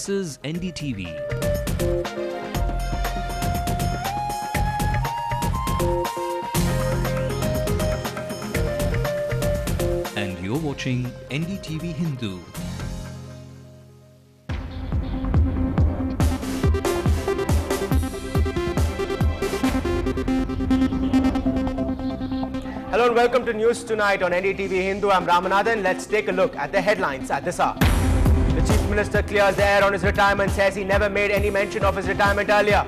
This is NDTV. And you're watching NDTV Hindu. Hello and welcome to News Tonight on NDTV Hindu. I'm Ramanathan. Let's take a look at the headlines at this hour. The Chief Minister clears the air on his retirement, says he never made any mention of his retirement earlier.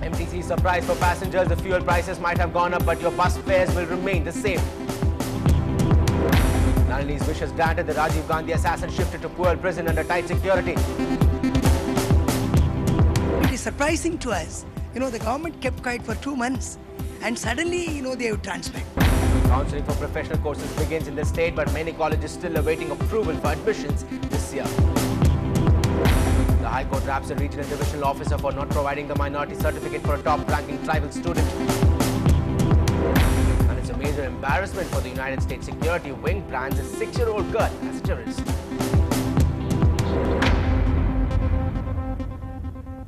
MTC surprise for passengers. The fuel prices might have gone up, but your bus fares will remain the same. Nalini's wishes granted, the Rajiv Gandhi assassin shifted to Puel prison under tight security. It is surprising to us. The government kept quiet for 2 months and suddenly, they have transferred. Counselling for professional courses begins in the state, but many colleges still awaiting approval for admissions this year. The High Court wraps a regional divisional officer for not providing the minority certificate for a top-ranking tribal student. And it's a major embarrassment for the United States security wing brands a 6-year-old girl as a terrorist.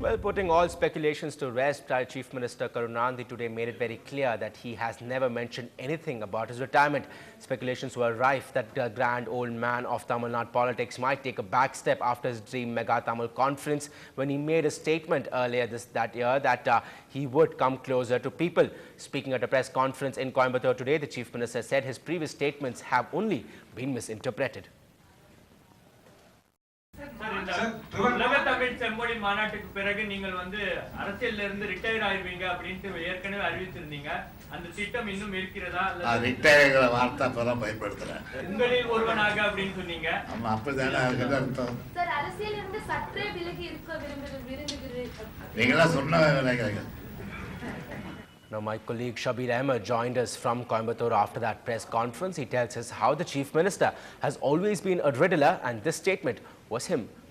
Well, putting all speculations to rest, Chief Minister Karunanidhi today made it very clear that he has never mentioned anything about his retirement. Speculations were rife that the grand old man of Tamil Nadu politics might take a back step after his dream Mega Tamil conference, when he made a statement earlier that year that he would come closer to people. Speaking at a press conference in Coimbatore today, the Chief Minister said his previous statements have only been misinterpreted. Now, my colleague Shabir Ahmed joined us from Coimbatore after that press conference. He tells us how the Chief Minister has always been a riddler, and this statement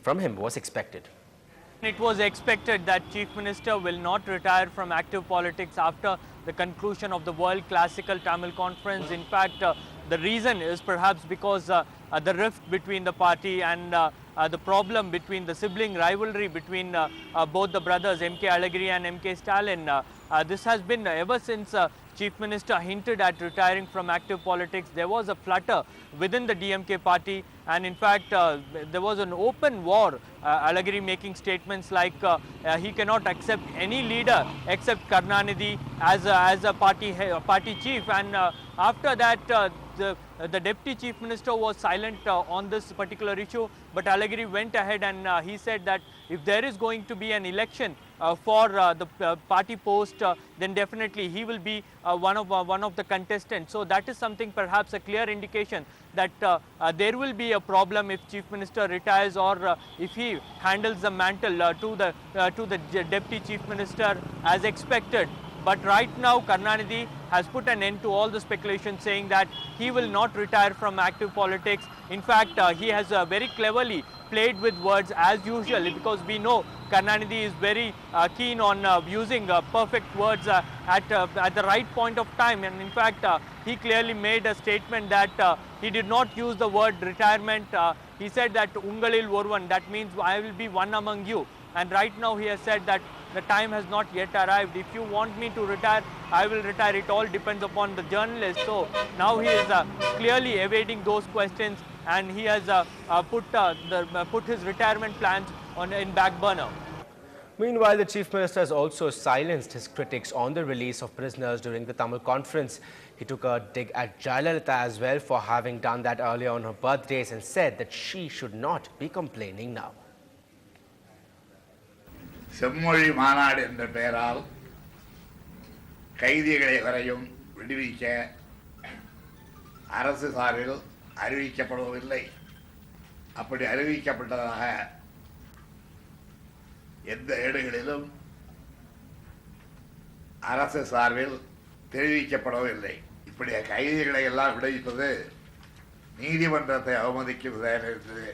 from him was expected. It was expected that Chief Minister will not retire from active politics after the conclusion of the World Classical Tamil Conference. In fact, the reason is perhaps because the rift between the party and the problem between the sibling rivalry between both the brothers MK Alagiri and MK Stalin. This has been ever since Chief Minister hinted at retiring from active politics. There was a flutter within the DMK party, and in fact there was an open war. Alagiri making statements like he cannot accept any leader except Karunanidhi as a party chief, and after that the Deputy Chief Minister was silent on this particular issue, but Alagiri went ahead and he said that if there is going to be an election for the party post, then definitely he will be one of the contestants. So that is something, perhaps a clear indication that there will be a problem if Chief Minister retires, or if he handles the mantle to the Deputy Chief Minister as expected. But right now, Karunanidhi has put an end to all the speculation, saying that he will not retire from active politics. In fact, he has very cleverly played with words as usual, because we know Karunanidhi is very keen on using perfect words at the right point of time. And in fact, he clearly made a statement that he did not use the word retirement. He said that Ungalil Orvan, that means I will be one among you. And right now he has said that the time has not yet arrived. If you want me to retire, I will retire. It all depends upon the journalist. So now he is clearly evading those questions, and he has put his retirement plans in back burner. Meanwhile, the Chief Minister has also silenced his critics on the release of prisoners during the Tamil conference. He took a dig at Jayalalitha as well for having done that earlier on her birthdays, and said that she should not be complaining now. செம்மொழி மாநாடு என்ற பெயரால் கைதிகளை வரையும் விடுவிக்க அரசு சார்பில் அறிவிக்கப்படவில்லை. அப்படி அறிவிக்கப்பட்டதாக எந்த ஏடுகளிலும் அரசு சார்பில் தெரிவிக்கப்படவில்லை. இப்படி கைதிகளை எல்லாம் விடுவிப்பது நீதிமன்றத்தை அவமதிக்கும் செயல் என்று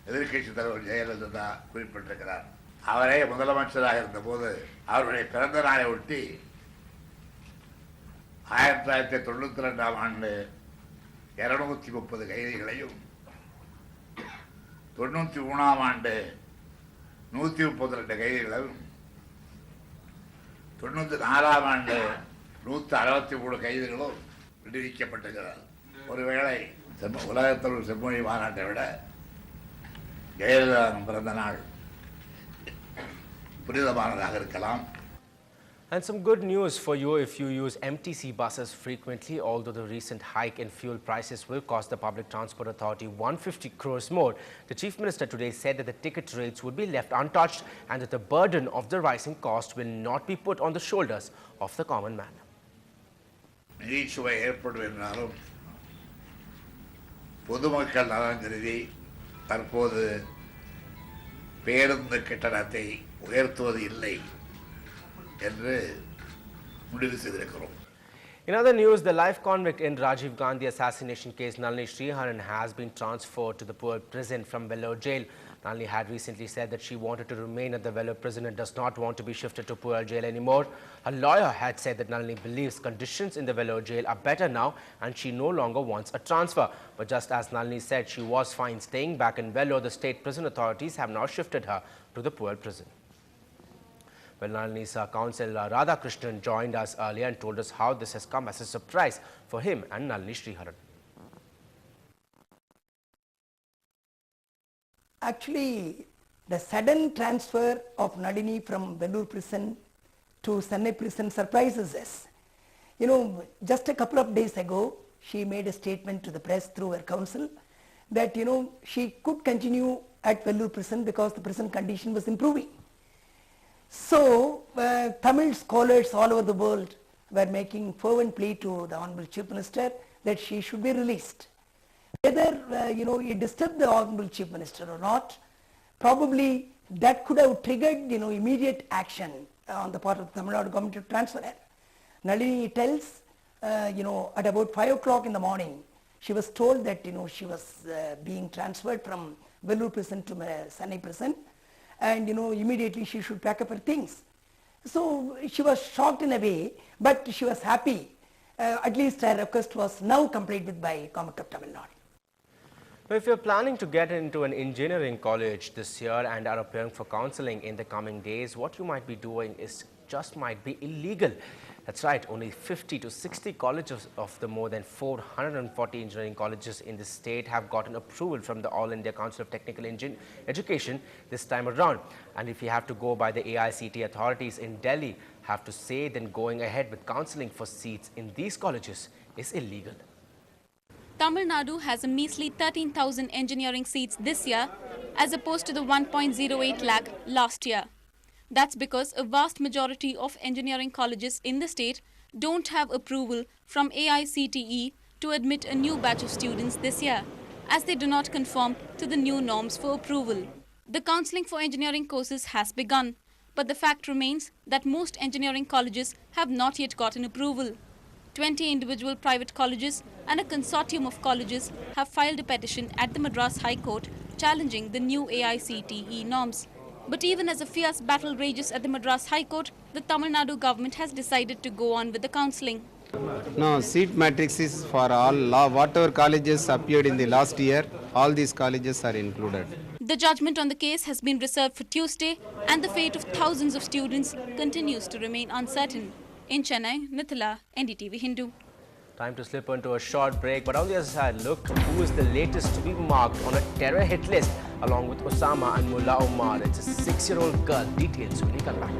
எதிர்க்கட்சி தலைவர் ஜெயலலிதா குறிப்பிட்டிருக்கிறார். அவரே முதலமைச்சராக இருந்தபோது அவருடைய பிறந்த நாளை ஒட்டி 1992ஆம் ஆண்டு 230 கைதிகளையும் 93ஆம் ஆண்டு 132 கைதிகளையும் 94ஆம் ஆண்டு 163 கைதிகளும் விடுவிக்கப்பட்டிருக்கிறார். ஒருவேளை உலகத்தில் செம்மொழி மாநாட்டை விட ஜெயலலிதா பிறந்த நாள் புனிதமானதாக இருக்கலாம். And some good news for you if you use MTC buses frequently. Although the recent hike in fuel prices will cost the Public Transport Authority 150 crores more, the Chief Minister today said that the ticket rates would be left untouched and that the burden of the rising cost will not be put on the shoulders of the common man. நிதிச்சுவை ஏற்படும் என்றாலும் பொதுமக்கள் நலன் கருதி தற்போது பேருந்து கட்டணத்தை உயர்த்துவது இல்லை என்று முடிவு செய்திருக்கிறோம். In other news, the life convict in Rajiv Gandhi assassination case, Nalini Sriharan, has been transferred to the Puer prison from Vellore jail. Nalini had recently said that she wanted to remain at the Vellore prison and does not want to be shifted to Puer jail anymore. Her lawyer had said that Nalini believes conditions in the Vellore jail are better now and she no longer wants a transfer. But just as Nalini said she was fine staying back in Vellore, the state prison authorities have now shifted her to the Puer prison. Well, Nalini's counsel Radhakrishnan joined us earlier and told us how this has come as a surprise for him and Nalini Sriharan. Actually, the sudden transfer of Nalini from Vellore prison to Chennai prison surprises us. You know, just a couple of days ago, she made a statement to the press through her counsel that, you know, she could continue at Vellore prison because the prison condition was improving. So, Tamil scholars all over the world were making fervent plea to the Honorable Chief Minister that she should be released. Whether, you know, it disturbed the Honorable Chief Minister or not, probably that could have triggered, you know, immediate action on the part of the Tamil Nadu government to transfer her. Nalini tells, you know, at about 5 o'clock in the morning, she was told that, you know, she was being transferred from Vellore prison to Chennai prison. And, you know, immediately she should pack up her things. So she was shocked in a way, but she was happy. At least her request was now complied with by Government of Tamil Nadu. Now, if you're planning to get into an engineering college this year and are appearing for counseling in the coming days, what you might be doing is just might be illegal. That's right, only 50 to 60 colleges of the more than 440 engineering colleges in the state have gotten approval from the All India Council of Technical Education this time around. And if you have to go by the AICTE authorities in Delhi have to say, then going ahead with counseling for seats in these colleges is illegal. Tamil Nadu has a measly 13,000 engineering seats this year as opposed to the 1.08 lakh last year. That's because a vast majority of engineering colleges in the state don't have approval from AICTE to admit a new batch of students this year, as they do not conform to the new norms for approval. The counselling for engineering courses has begun, but the fact remains that most engineering colleges have not yet gotten approval. 20 individual private colleges and a consortium of colleges have filed a petition at the Madras High Court challenging the new AICTE norms. But even as a fierce battle rages at the Madras High Court, the Tamil Nadu government has decided to go on with the counselling. No, seat matrix is for all. Whatever colleges appeared in the last year, all these colleges are included. The judgment on the case has been reserved for Tuesday, and the fate of thousands of students continues to remain uncertain. In Chennai, Mithila, NDTV Hindu. Time to slip into a short break, but on the other side, look who is the latest to be marked on a terror hit list along with Osama and Mullah Omar. It's a 6-year-old girl. Details when we come back.